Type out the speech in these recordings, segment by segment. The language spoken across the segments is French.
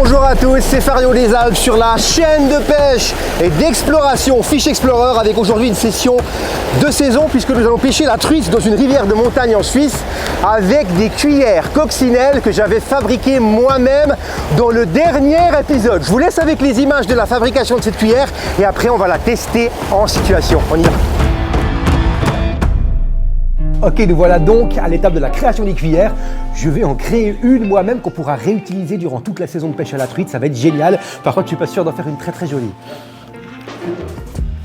Bonjour à tous, c'est Fario des Alpes sur la chaîne de pêche et d'exploration Fish Explorer avec aujourd'hui une session de saison puisque nous allons pêcher la truite dans une rivière de montagne en Suisse avec des cuillères coccinelles que j'avais fabriquées moi-même dans le dernier épisode. Je vous laisse avec les images de la fabrication de cette cuillère et après on va la tester en situation. On y va. Ok, nous voilà donc à l'étape de la création des cuillères. Je vais en créer une moi-même qu'on pourra réutiliser durant toute la saison de pêche à la truite. Ça va être génial. Par contre, je suis pas sûr d'en faire une très jolie.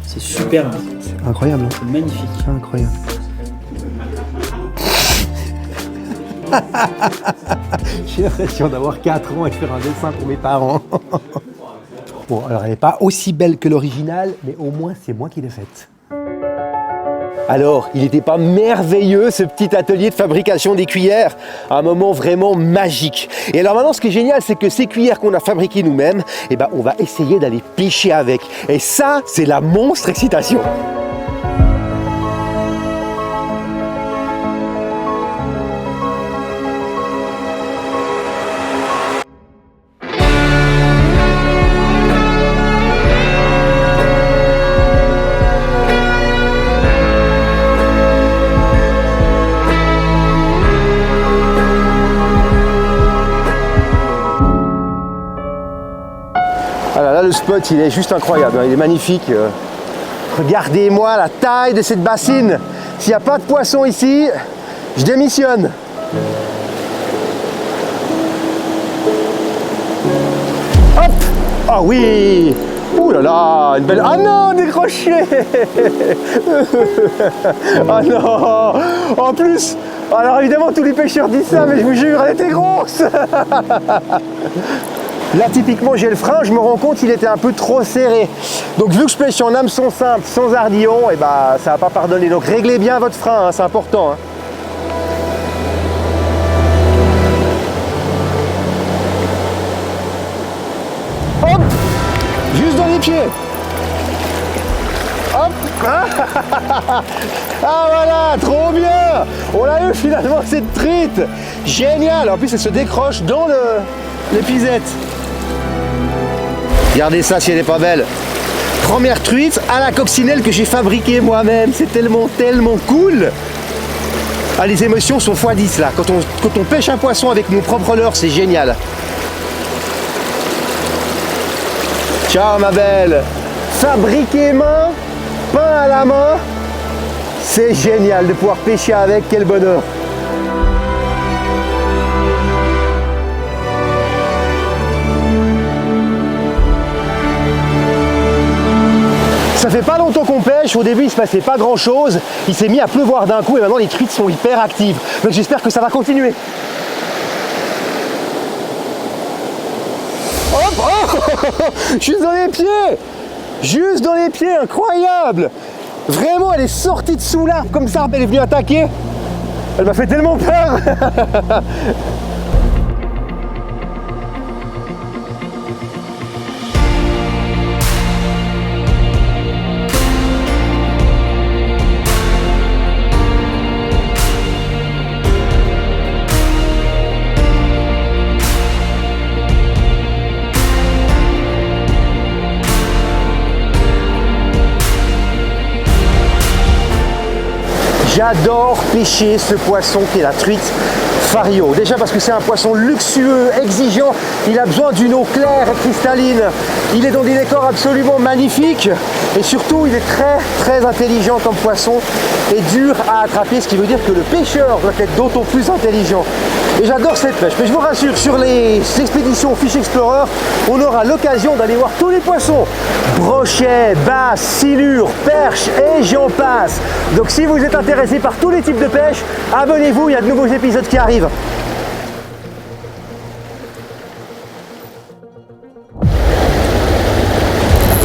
C'est super. C'est incroyable. C'est magnifique. C'est incroyable. J'ai l'impression d'avoir 4 ans et de faire un dessin pour mes parents. Bon, alors elle n'est pas aussi belle que l'original, mais au moins c'est moi qui l'ai faite. Alors, il n'était pas merveilleux ce petit atelier de fabrication des cuillères? Un moment vraiment magique. Et alors maintenant, ce qui est génial, c'est que ces cuillères qu'on a fabriquées nous-mêmes, eh ben, on va essayer d'aller pêcher avec. Et ça, c'est la monstre excitation. Là, le spot, il est juste incroyable, il est magnifique. Regardez-moi la taille de cette bassine. S'il n'y a pas de poisson ici, je démissionne. Hop! Ah oui! Ouh là là, une belle... Ah non, décroché! Ah non! En plus, alors évidemment, tous les pêcheurs disent ça, mais je vous jure, elle était grosse! Là, typiquement, j'ai le frein, je me rends compte qu'il était un peu trop serré. Donc, vu que je pêche en hameçon simple, sans ardillon, et bah, ça va pas pardonner. Donc, réglez bien votre frein, hein, c'est important. Hein. Hop! Juste dans les pieds. Hop! Ah voilà, trop bien! On l'a eu finalement cette truite. Génial! En plus, elle se décroche dans l'épisette. Regardez ça si elle n'est pas belle. Première truite à la coccinelle que j'ai fabriquée moi-même. C'est tellement cool. Ah, les émotions sont x10 là. Quand on pêche un poisson avec nos propres leurres, c'est génial. Ciao ma belle. Fabriqué main, pain à la main. C'est génial de pouvoir pêcher avec. Quel bonheur. Ça fait pas longtemps qu'on pêche, au début il se passait pas grand chose, il s'est mis à pleuvoir d'un coup et maintenant les truites sont hyper actives. Donc j'espère que ça va continuer. Hop, oh, juste dans les pieds! Juste dans les pieds, incroyable! Vraiment, elle est sortie de sous l'arbre comme ça, elle est venue attaquer. Elle m'a fait tellement peur. J'adore pêcher ce poisson qui est la truite Fario. Déjà parce que c'est un poisson luxueux, exigeant, il a besoin d'une eau claire et cristalline. Il est dans des décors absolument magnifiques et surtout il est très intelligent comme poisson et dur à attraper, ce qui veut dire que le pêcheur doit être d'autant plus intelligent. Et j'adore cette pêche, mais je vous rassure, sur les expéditions Fish Explorer, on aura l'occasion d'aller voir tous les poissons. Brochets, basses, silures, perches et j'en passe. Donc si vous êtes intéressé par tous les types de pêche, abonnez-vous, il y a de nouveaux épisodes qui arrivent.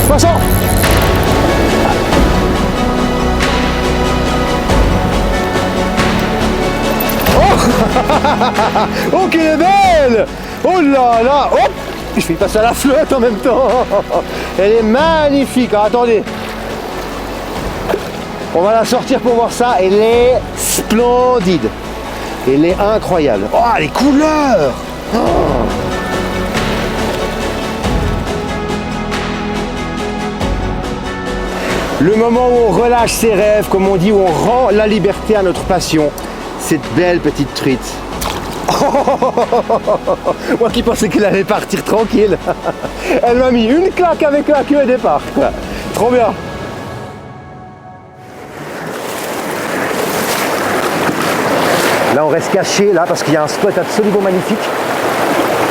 Poisson! Oh qu'elle est belle! Oh là là! Hop! Je vais passer à la flotte en même temps! Elle est magnifique! Alors, attendez! On va la sortir pour voir ça. Elle est splendide! Elle est incroyable! Oh les couleurs! Oh. Le moment où on relâche ses rêves, comme on dit, où on rend la liberté à notre passion. Cette belle petite truite. Moi qui pensais qu'elle allait partir tranquille. Elle m'a mis une claque avec la queue et départ, quoi. Trop bien. Là on reste caché là parce qu'il y a un spot absolument magnifique.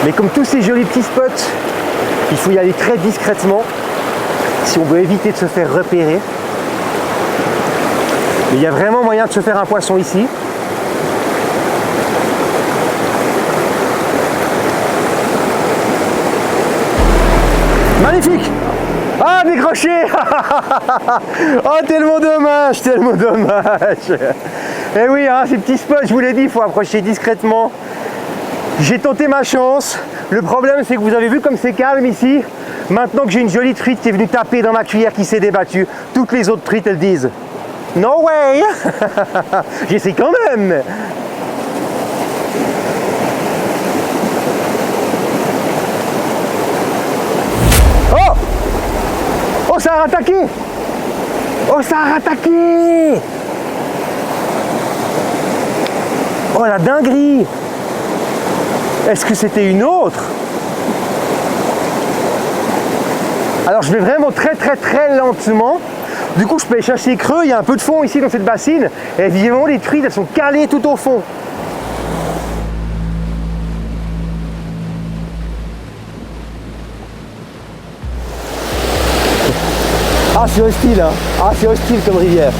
Mais comme tous ces jolis petits spots, il faut y aller très discrètement si on veut éviter de se faire repérer. Mais il y a vraiment moyen de se faire un poisson ici. Magnifique! Ah, décroché! Oh, tellement dommage, tellement dommage! Eh oui, hein, ces petits spots, je vous l'ai dit, il faut approcher discrètement. J'ai tenté ma chance. Le problème, c'est que vous avez vu comme c'est calme ici. Maintenant que j'ai une jolie truite qui est venue taper dans ma cuillère qui s'est débattue, toutes les autres truites, elles disent « No way !» J'essaie quand même. Oh! Oh, ça a rattaqué! Oh, ça a rattaqué! Oh, la dinguerie! Est-ce que c'était une autre? Alors, je vais vraiment très lentement. Du coup, je peux aller chercher creux. Il y a un peu de fond ici dans cette bassine. Et évidemment, les truites, elles sont calées tout au fond. Ah, c'est hostile, hein. Ah, c'est hostile comme rivière.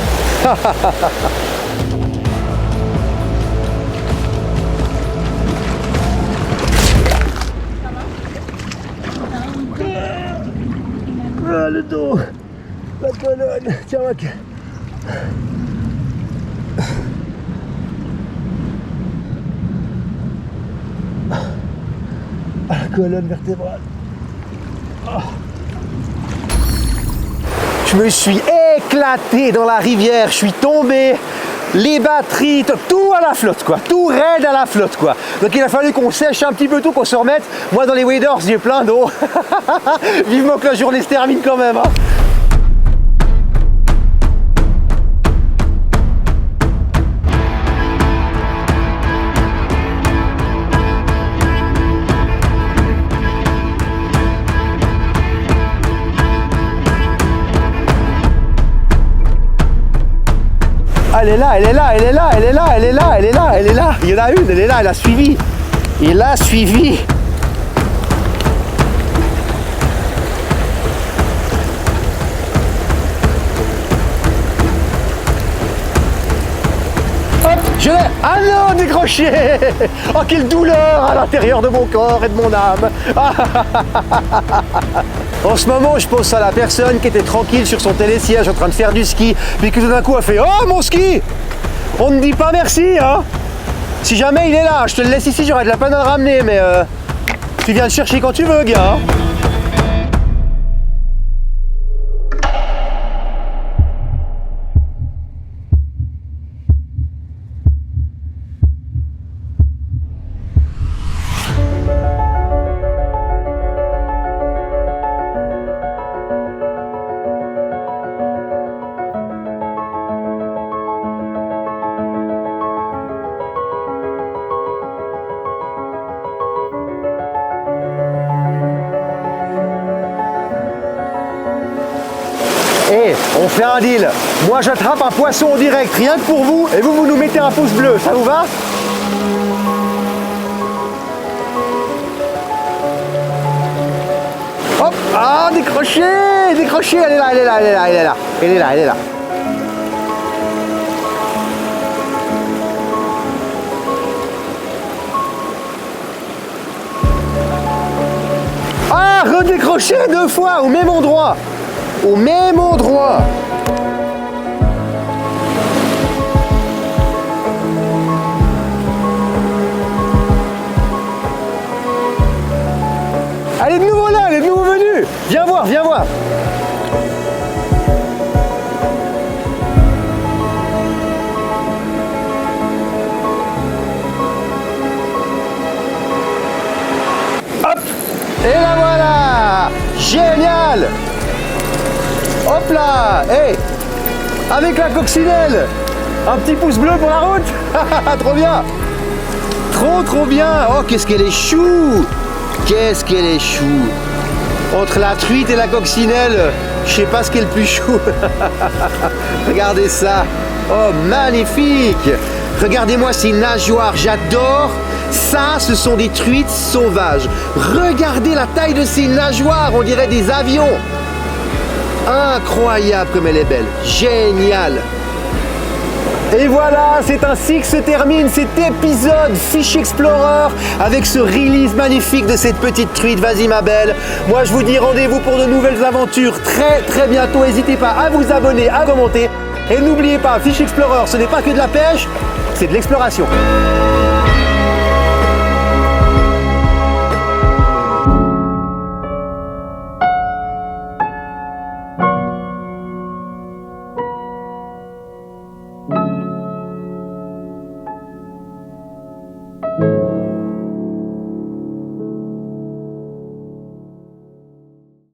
Ah, le dos, la colonne, tiens, ok. La colonne vertébrale. Oh. Je me suis éclaté dans la rivière, je suis tombé, les batteries, tout à la flotte quoi, tout raide à la flotte quoi. Donc il a fallu qu'on sèche un petit peu tout, qu'on se remette. Moi dans les waders j'ai plein d'eau. Vivement que la journée se termine quand même. Hein. Elle est là, elle est là, elle est là, elle est là, elle est là, elle est là, elle est là. Il y en a une, elle est là, elle a suivi. Il a suivi. Hop, je l'ai. Ah non, décroché. Oh, quelle douleur à l'intérieur de mon corps et de mon âme. En ce moment, je pense à la personne qui était tranquille sur son télésiège en train de faire du ski, puis que tout d'un coup a fait « Oh, mon ski !» On ne dit pas merci, hein. Si jamais il est là, je te le laisse ici, j'aurais de la peine à le ramener, mais tu viens le chercher quand tu veux, gars. Hein. Et on fait un deal. Moi j'attrape un poisson en direct, rien que pour vous, et vous nous mettez un pouce bleu, ça vous va? Hop, ah décroché, décroché, elle est là, elle est là, elle est là, elle est là, elle est là, elle est là. Ah, redécroché 2 fois au même endroit. Au même endroit. Elle est de nouveau là, elle est de nouveau venue. Viens voir, viens voir. Hop. Et la voilà. Génial. Hop là, hey, avec la coccinelle. Un petit pouce bleu pour la route. Trop bien. Trop bien. Oh, qu'est-ce qu'elle est chou. Qu'est-ce qu'elle est chou. Entre la truite et la coccinelle, je sais pas ce qui est le plus chou. Regardez ça. Oh, magnifique. Regardez-moi ces nageoires, j'adore. Ça, ce sont des truites sauvages. Regardez la taille de ces nageoires, on dirait des avions. Incroyable comme elle est belle. Génial. Et voilà, c'est ainsi que se termine cet épisode Fish Explorer avec ce release magnifique de cette petite truite. Vas-y ma belle. Moi je vous dis rendez-vous pour de nouvelles aventures très bientôt. N'hésitez pas à vous abonner, à commenter. Et n'oubliez pas, Fish Explorer, ce n'est pas que de la pêche, c'est de l'exploration.